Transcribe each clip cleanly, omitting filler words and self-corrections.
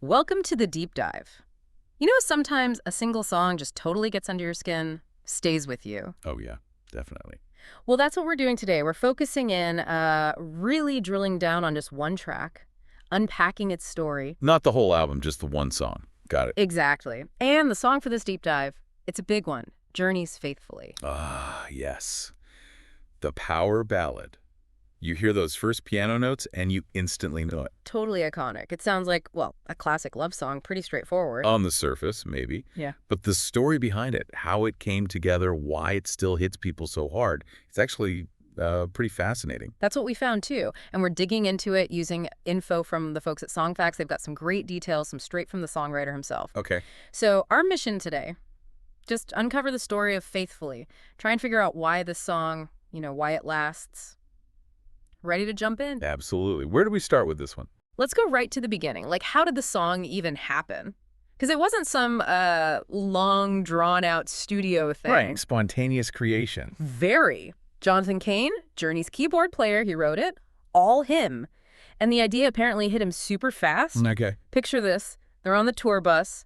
Welcome to the deep dive. Sometimes a single song just totally gets under your skin, stays with you. Oh, yeah, definitely. Well, that's what we're doing today. We're focusing in, really drilling down on just one track, unpacking its story. Not the whole album, just the one song. Got it. Exactly. And the song for this deep dive, it's a big one, Journey's Faithfully. Ah, yes. The power ballad. You hear those first piano notes and you instantly know it. Totally iconic. It sounds like, well, a classic love song, pretty straightforward. On the surface, maybe. Yeah. But the story behind it, how it came together, why it still hits people so hard, it's actually pretty fascinating. That's what we found too. And we're digging into it using info from the folks at Songfacts. They've got some great details, some straight from the songwriter himself. Okay. So our mission today, just uncover the story of Faithfully. Try and figure out why this song, why it lasts. Ready to jump in? Absolutely. Where do we start with this one? Let's go right to the beginning. Like, how did the song even happen? Because it wasn't some long, drawn-out studio thing. Right. Spontaneous creation. Very. Jonathan Cain, Journey's keyboard player, he wrote it. All him. And the idea apparently hit him super fast. Okay. Picture this. They're on the tour bus.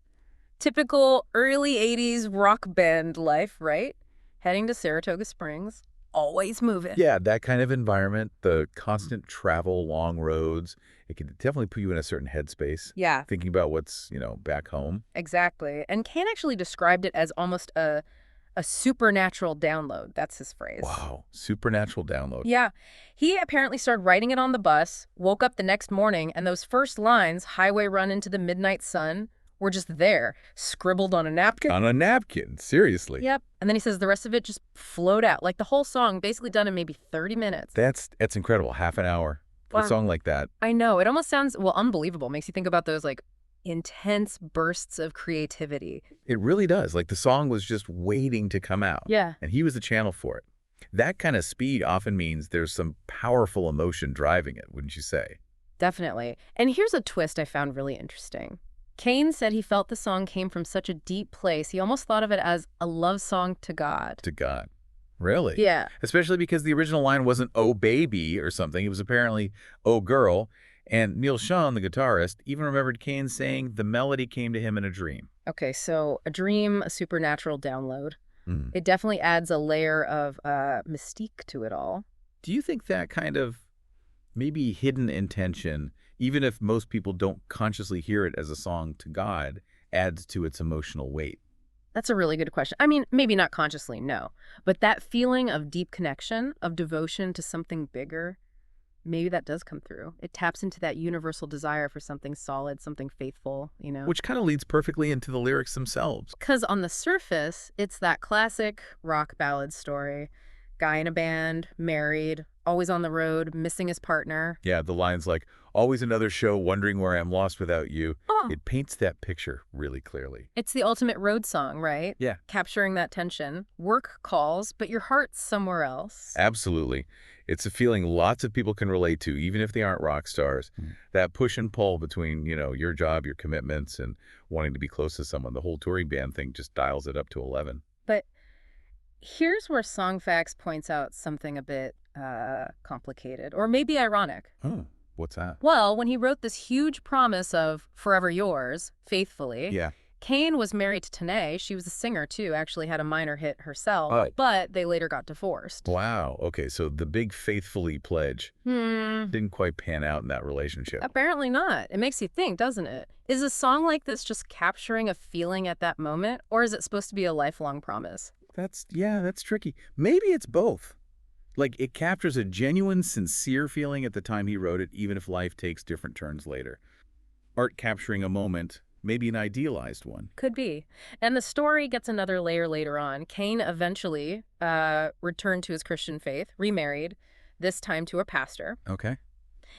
Typical early 80s rock band life, right? Heading to Saratoga Springs. Always moving. Yeah, that kind of environment, the constant travel, long roads, it can definitely put you in a certain headspace. Yeah, Thinking about what's, back home. exactly. And Cain actually described it as almost a supernatural download. That's his phrase. Wow. Supernatural download. Yeah. He apparently started writing it on the bus, woke up the next morning, and those first lines, highway run into the midnight sun, were just there, scribbled on a napkin. On a napkin, seriously. Yep. And then he says the rest of it just flowed out. Like the whole song basically done in maybe 30 minutes. That's incredible. Half an hour for Wow. a song like that. I know. It almost sounds, well, unbelievable. Makes you think about those like intense bursts of creativity. It really does. Like the song was just waiting to come out. Yeah. And he was the channel for it. That kind of speed often means there's some powerful emotion driving it, wouldn't you say? Definitely. And here's a twist I found really interesting. Cain said he felt the song came from such a deep place, he almost thought of it as a love song to God. To God. Really? Yeah. Especially because the original line wasn't "oh baby" or something. It was apparently "oh girl." And Neil Schon, the guitarist, even remembered Cain saying the melody came to him in a dream. Okay, so a dream, a supernatural download. Mm. It definitely adds a layer of mystique to it all. Do you think that kind of maybe hidden intention, even if most people don't consciously hear it as a song to God, adds to its emotional weight? That's a really good question. I mean, maybe not consciously, no. But that feeling of deep connection, of devotion to something bigger, maybe that does come through. It taps into that universal desire for something solid, something faithful. Which kind of leads perfectly into the lyrics themselves. Because on the surface, it's that classic rock ballad story. Guy in a band, married, always on the road, missing his partner. Yeah, the lines like, "always another show, wondering where I'm lost without you." Oh. It paints that picture really clearly. It's the ultimate road song, right? Yeah. Capturing that tension. Work calls, but your heart's somewhere else. Absolutely. It's a feeling lots of people can relate to, even if they aren't rock stars. That push and pull between, your job, your commitments, and wanting to be close to someone. The whole touring band thing just dials it up to 11. But here's where Songfacts points out something a bit complicated, or maybe ironic. Oh, what's that? Well, when he wrote this huge promise of Forever Yours, faithfully, Yeah. Cain was married to Tanae. She was a singer, too, actually had a minor hit herself, Oh. but they later got divorced. Wow. Okay, so the big faithfully pledge didn't quite pan out in that relationship. Apparently not. It makes you think, doesn't it? Is a song like this just capturing a feeling at that moment, or is it supposed to be a lifelong promise? That's tricky. Maybe it's both. Like, it captures a genuine, sincere feeling at the time he wrote it, even if life takes different turns later. Art capturing a moment, maybe an idealized one. Could be. And the story gets another layer later on. Cain eventually returned to his Christian faith, remarried, this time to a pastor. Okay.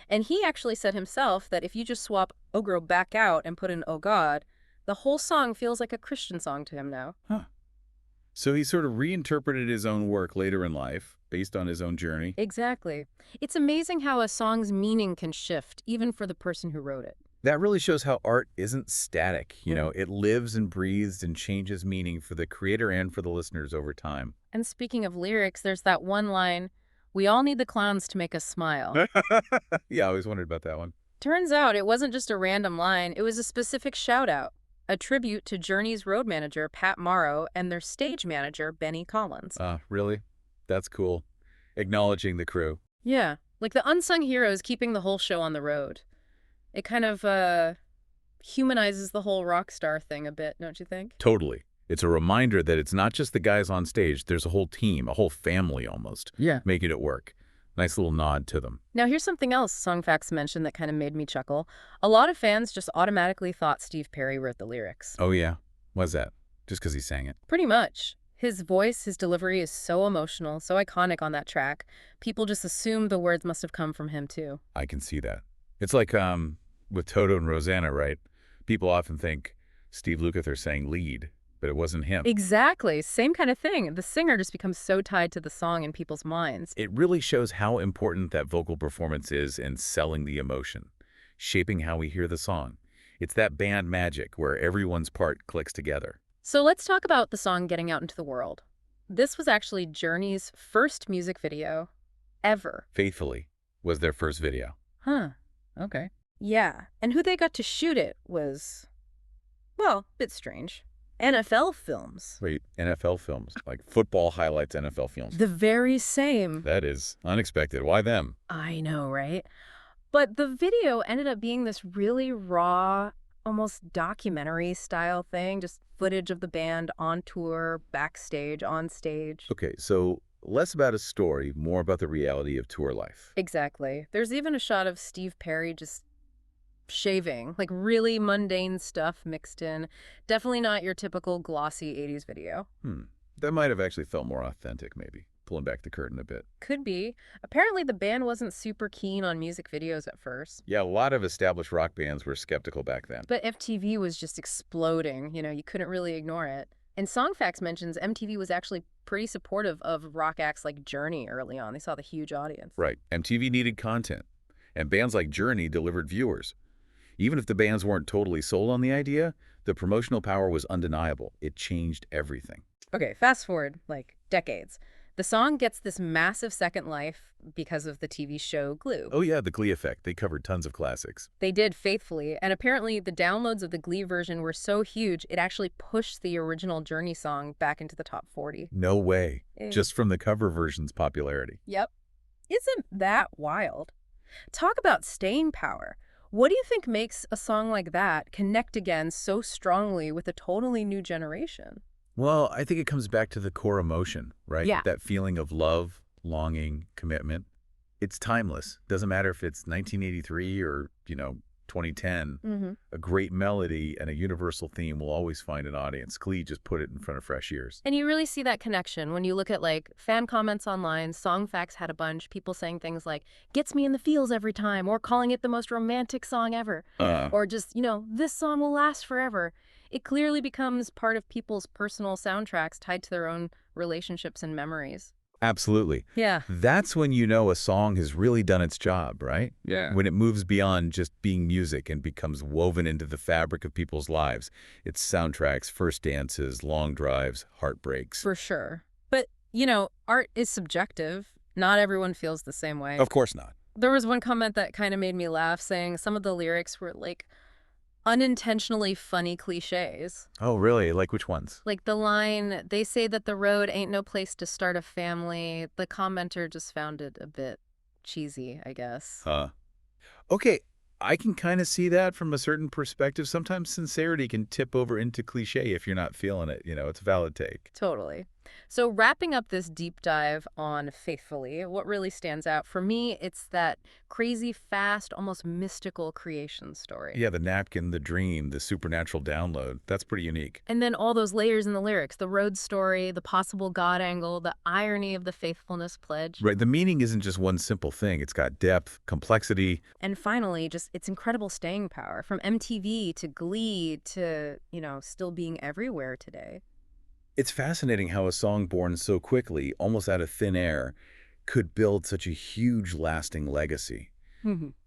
And he actually said himself that if you just swap "Oh Girl" back out and put in "Oh God," the whole song feels like a Christian song to him now. Huh. So he sort of reinterpreted his own work later in life, based on his own journey. Exactly. It's amazing how a song's meaning can shift, even for the person who wrote it. That really shows how art isn't static. It lives and breathes and changes meaning for the creator and for the listeners over time. And speaking of lyrics, there's that one line, "We all need the clowns to make us smile." Yeah, I always wondered about that one. Turns out it wasn't just a random line, it was a specific shout-out, a tribute to Journey's road manager, Pat Morrow, and their stage manager, Benny Collins. Really? That's cool. Acknowledging the crew. Yeah, like the unsung heroes keeping the whole show on the road. It kind of, humanizes the whole rock star thing a bit, don't you think? Totally. It's a reminder that it's not just the guys on stage. There's a whole team, a whole family almost, Yeah. making it work. Nice little nod to them. Now, here's something else Songfacts mentioned that kind of made me chuckle. A lot of fans just automatically thought Steve Perry wrote the lyrics. Oh, yeah? Why's that? Just because he sang it? Pretty much. His voice, his delivery is so emotional, so iconic on that track. People just assumed the words must have come from him, too. I can see that. It's like with Toto and Rosanna, right? People often think Steve Lukather sang lead, but it wasn't him. Exactly. Same kind of thing. The singer just becomes so tied to the song in people's minds. It really shows how important that vocal performance is in selling the emotion, shaping how we hear the song. It's that band magic where everyone's part clicks together. So let's talk about the song Getting Out into the World. This was actually Journey's first music video ever. Faithfully was their first video. Huh. Okay. Yeah. And who they got to shoot it was, well, a bit strange. NFL Films. Wait, NFL films, like football highlights NFL films. The very same. That is unexpected. Why them? I know, right? But the video ended up being this really raw, almost documentary style thing, just footage of the band on tour, backstage, on stage. Okay, so less about a story, more about the reality of tour life. Exactly. There's even a shot of Steve Perry just shaving, like really mundane stuff mixed in. Definitely not your typical glossy 80s video. That might have actually felt more authentic, maybe, pulling back the curtain a bit. Could be. Apparently the band wasn't super keen on music videos at first. Yeah, a lot of established rock bands were skeptical back then. But MTV was just exploding. You couldn't really ignore it. And Songfacts mentions MTV was actually pretty supportive of rock acts like Journey early on. They saw the huge audience. Right. MTV needed content, and bands like Journey delivered viewers. Even if the bands weren't totally sold on the idea, the promotional power was undeniable. It changed everything. Okay, fast forward, like, decades. The song gets this massive second life because of the TV show Glue. Oh yeah, the Glee effect. They covered tons of classics. They did faithfully, and apparently the downloads of the Glee version were so huge, it actually pushed the original Journey song back into the top 40. No way. Eh. Just from the cover version's popularity. Yep. Isn't that wild? Talk about staying power. What do you think makes a song like that connect again so strongly with a totally new generation? Well, I think it comes back to the core emotion, right? Yeah. That feeling of love, longing, commitment. It's timeless. Doesn't matter if it's 1983 or, 2010. Mm-hmm. A great melody and a universal theme will always find an audience. Glee just put it in front of fresh ears. And you really see that connection when you look at, like, fan comments online. Songfacts had a bunch. People saying things like, gets me in the feels every time, or calling it the most romantic song ever. Or just, this song will last forever. It clearly becomes part of people's personal soundtracks tied to their own relationships and memories. Absolutely. Yeah. That's when you know a song has really done its job, right? Yeah. When it moves beyond just being music and becomes woven into the fabric of people's lives. Its soundtracks, first dances, long drives, heartbreaks. For sure. But, art is subjective. Not everyone feels the same way. Of course not. There was one comment that kind of made me laugh, saying some of the lyrics were, like, unintentionally funny cliches. Oh, really? Like which ones? Like the line, they say that the road ain't no place to start a family. The commenter just found it a bit cheesy, I guess. Okay, I can kind of see that from a certain perspective. Sometimes sincerity can tip over into cliche if you're not feeling it. It's a valid take. Totally. So wrapping up this deep dive on Faithfully, what really stands out for me, it's that crazy, fast, almost mystical creation story. Yeah, the napkin, the dream, the supernatural download. That's pretty unique. And then all those layers in the lyrics, the road story, the possible God angle, the irony of the faithfulness pledge. Right, the meaning isn't just one simple thing. It's got depth, complexity. And finally, just its incredible staying power, from MTV to Glee to, still being everywhere today. It's fascinating how a song born so quickly, almost out of thin air, could build such a huge, lasting legacy.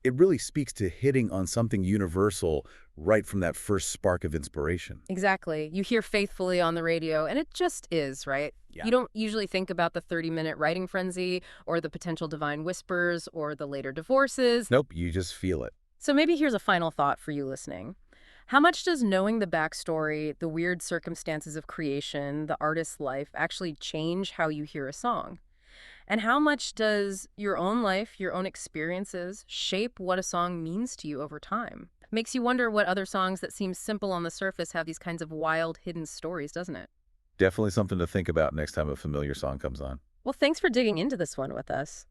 It really speaks to hitting on something universal right from that first spark of inspiration. Exactly. You hear Faithfully on the radio, and it just is, right? Yeah. You don't usually think about the 30-minute writing frenzy or the potential divine whispers or the later divorces. Nope, you just feel it. So maybe here's a final thought for you listening. How much does knowing the backstory, the weird circumstances of creation, the artist's life actually change how you hear a song? And how much does your own life, your own experiences, shape what a song means to you over time? Makes you wonder what other songs that seem simple on the surface have these kinds of wild, hidden stories, doesn't it? Definitely something to think about next time a familiar song comes on. Well, thanks for digging into this one with us.